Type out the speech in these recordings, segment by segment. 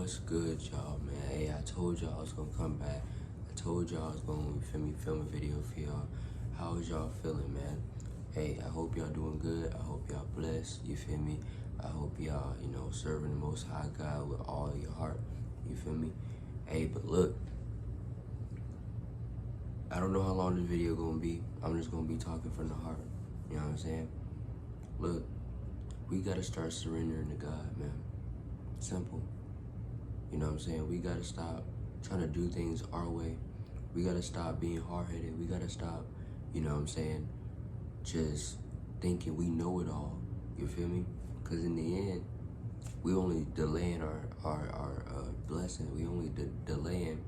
What's good, y'all, man? Hey, I told y'all I was gonna come back. I told y'all I was gonna, film a video for y'all. How is y'all feeling, man? Hey, I hope y'all doing good. I hope y'all blessed, you feel me? I hope y'all, serving the Most High God with all your heart, you feel me? Hey, but look, I don't know how long this video gonna be. I'm just gonna be talking from the heart, you know what I'm saying? Look, we gotta start surrendering to God, man. Simple. You know what I'm saying? We gotta stop trying to do things our way. We gotta stop being hard-headed. We gotta stop, you know what I'm saying, just thinking we know it all. You feel me? Because in the end, we only delaying our blessing. We only delaying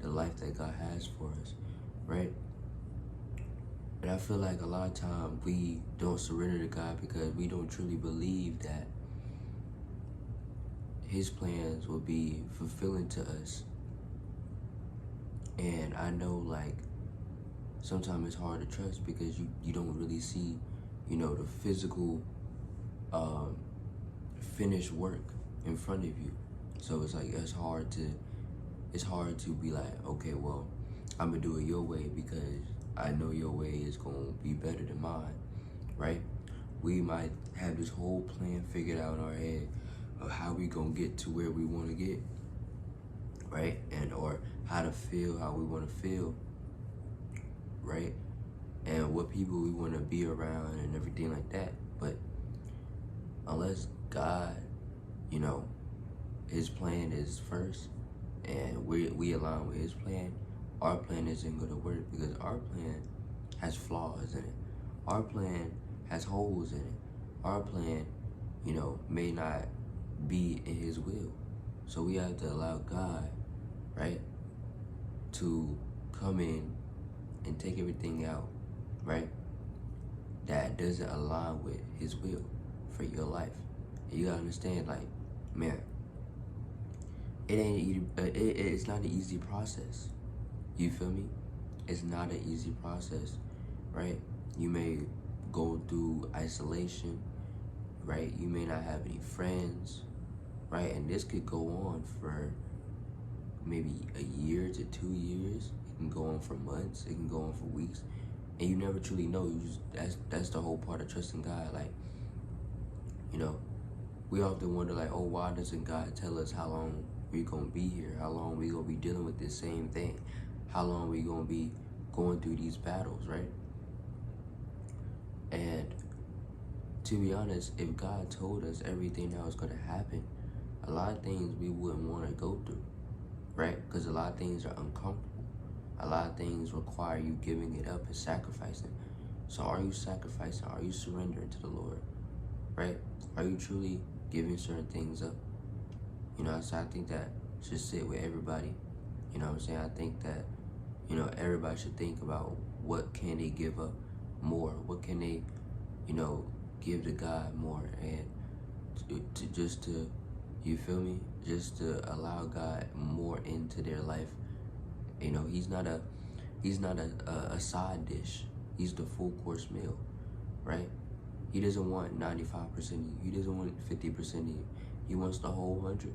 the life that God has for us, right? And I feel like a lot of time we don't surrender to God because we don't truly believe that His plans will be fulfilling to us. And I know, like, sometimes it's hard to trust because you don't really see, the physical finished work in front of you. So it's like it's hard to be like, okay, well, I'm gonna do it your way because I know your way is gonna be better than mine, right? We might have this whole plan figured out in our head of how we gonna get to where we want to get, right? And or how to feel how we want to feel, right? And what people we want to be around and everything like that. But unless God, His plan is first, and we align with His plan, our plan isn't gonna work because our plan has flaws in it. Our plan has holes in it. Our plan, may not be in His will. So we have to allow God, right, to come in and take everything out, right, that doesn't align with His will for your life. And you gotta understand, like, man, it's not an easy process. You feel me? It's not an easy process, right? You may go through isolation, right? You may not have any friends, right? And this could go on for maybe a year to 2 years. It can go on for months. It can go on for weeks, and you never truly know. That's the whole part of trusting God. Like, we often wonder, like, oh, why doesn't God tell us how long we're gonna be here? How long we gonna be dealing with this same thing? How long we gonna be going through these battles, right? And to be honest, if God told us everything that was gonna happen, a lot of things we wouldn't want to go through, right? Because a lot of things are uncomfortable. A lot of things require you giving it up and sacrificing. So are you sacrificing? Are you surrendering to the Lord, right? Are you truly giving certain things up? So I think that should sit with everybody. You know what I'm saying? I think that, everybody should think about what can they give up more? What can they, give to God more? And to you feel me? Just to allow God more into their life. He's not a side dish. He's the full course meal, right? He doesn't want 95% of you. He doesn't want 50% of you. He wants the whole 100.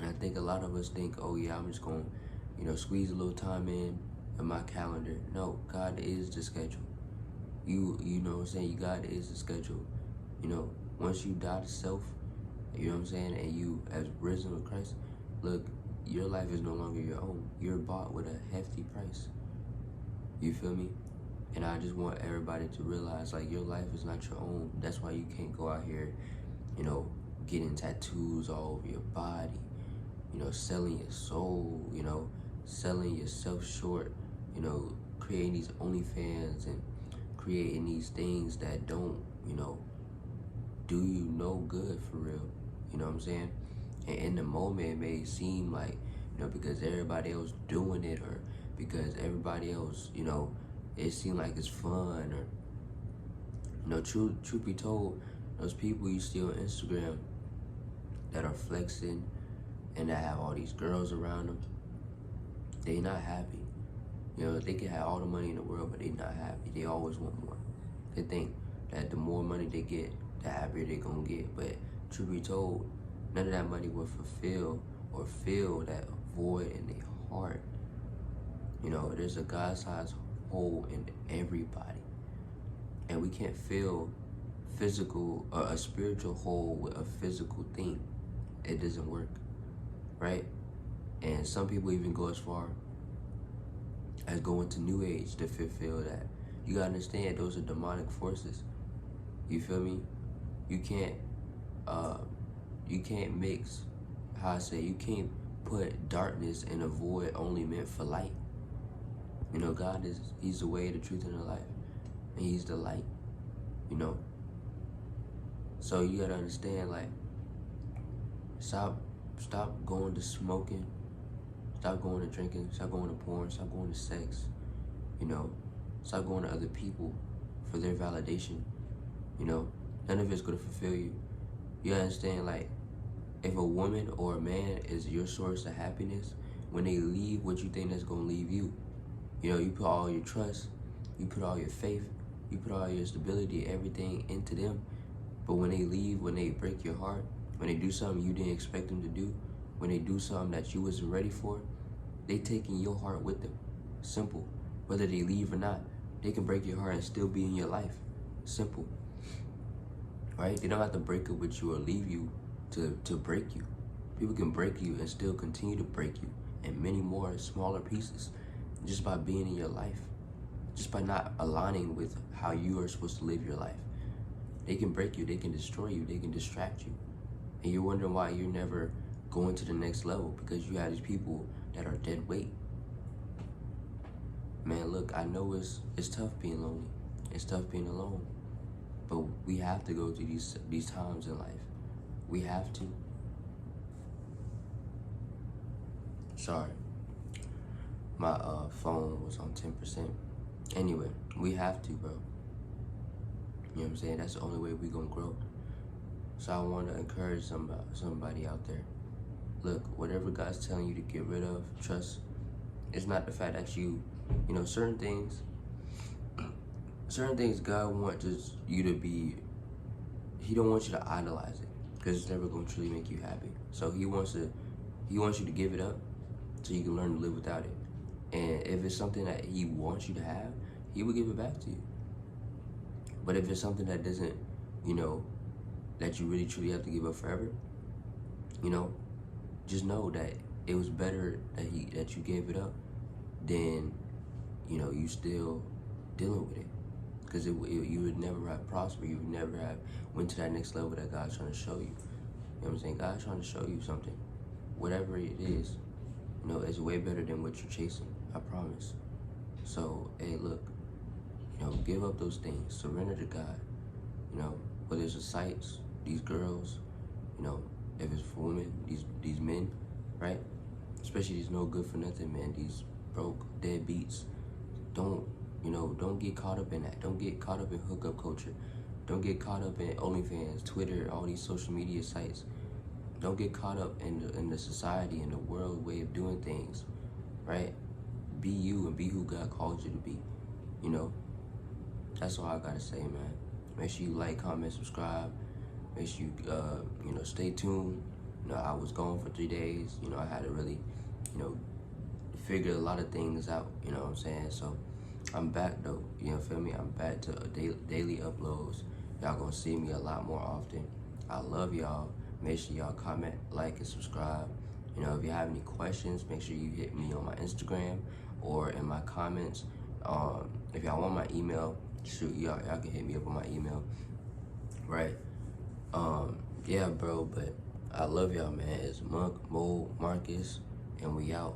And I think a lot of us think, oh yeah, I'm just going to, squeeze a little time in my calendar. No, God is the schedule. You know what I'm saying? God is the schedule. Once you die to self, you know what I'm saying, and you have risen with Christ, look, your life is no longer your own. You're bought with a hefty price. You feel me? And I just want everybody to realize, like, your life is not your own. That's why you can't go out here, getting tattoos all over your body, selling your soul, selling yourself short, creating these OnlyFans and creating these things that don't, do you no good for real. You know what I'm saying? And in the moment, it may seem like, because everybody else doing it, or because everybody else, it seemed like it's fun, or, truth be told, those people you see on Instagram that are flexing and that have all these girls around them, they not happy. They can have all the money in the world, but they not happy. They always want more. They think that the more money they get, the happier they gonna get. But truth be told, None of that money will fulfill or fill that void in their heart. You know, there's a God-sized hole in everybody. And we can't fill physical or a spiritual hole with a physical thing. It doesn't work, right? And some people even go as far as going to New Age to fulfill that. You gotta understand, those are demonic forces. You feel me? You can't mix, how I say, you can't put darkness in a void only meant for light. You know, God he's the way, the truth, and the life. And he's the light, you know? So you gotta understand, like, stop going to smoking, stop going to drinking, stop going to porn, stop going to sex, you know? Stop going to other people for their validation, you know? None of it's gonna fulfill you. You understand, like, if a woman or a man is your source of happiness, when they leave, what you think that's gonna leave you? You know, you put all your trust, you put all your faith, you put all your stability, everything into them. But when they leave, when they break your heart, when they do something you didn't expect them to do, when they do something that you wasn't ready for, they taking your heart with them. Simple. Whether they leave or not, they can break your heart and still be in your life. Simple. Right? They don't have to break up with you or leave you to break you. People can break you and still continue to break you in many more smaller pieces just by being in your life, just by not aligning with how you are supposed to live your life. They can break you, they can destroy you, they can distract you. And you're wondering why you're never going to the next level, because you have these people that are dead weight. Man, look, I know it's tough being lonely. It's tough being alone. But we have to go through these times in life. We have to. Sorry. My phone was on 10%. Anyway, we have to, bro. You know what I'm saying? That's the only way we gonna grow. So I want to encourage somebody out there. Look, whatever God's telling you to get rid of, trust. It's not the fact that you know, certain things God wants you to be, he don't want you to idolize it, because it's never going to truly make you happy. So he wants you to give it up so you can learn to live without it. And if it's something that he wants you to have, he will give it back to you. But if it's something that doesn't, you know, that you really truly have to give up forever, you know, just know that it was better that you gave it up than, you know, you still dealing with it. Because you would never have prospered. You would never have went to that next level that God's trying to show you. You know what I'm saying? God's trying to show you something. Whatever it is, you know, it's way better than what you're chasing. I promise. So, hey, look, you know, give up those things. Surrender to God. You know, whether it's the sights, these girls, you know, if it's for women, these men, right? Especially these no good for nothing men, these broke, deadbeats. Don't get caught up in that. Don't get caught up in hookup culture. Don't get caught up in OnlyFans, Twitter, all these social media sites. Don't get caught up in the society and the world way of doing things, right? Be you and be who God called you to be, you know? That's all I gotta say, man. Make sure you like, comment, subscribe. Make sure you, you know, stay tuned. You know, I was gone for 3 days. You know, I had to really, you know, figure a lot of things out, you know what I'm saying? So I'm back though, you know, feel me? I'm back to daily uploads. Y'all gonna see me a lot more often. I love y'all. Make sure y'all comment, like, and subscribe. You know, if you have any questions, make sure you hit me on my Instagram or in my comments. If y'all want my email, shoot, y'all can hit me up on my email, right? Yeah, bro, but I love y'all, man. It's Monk, Mo, Marcus, and we out.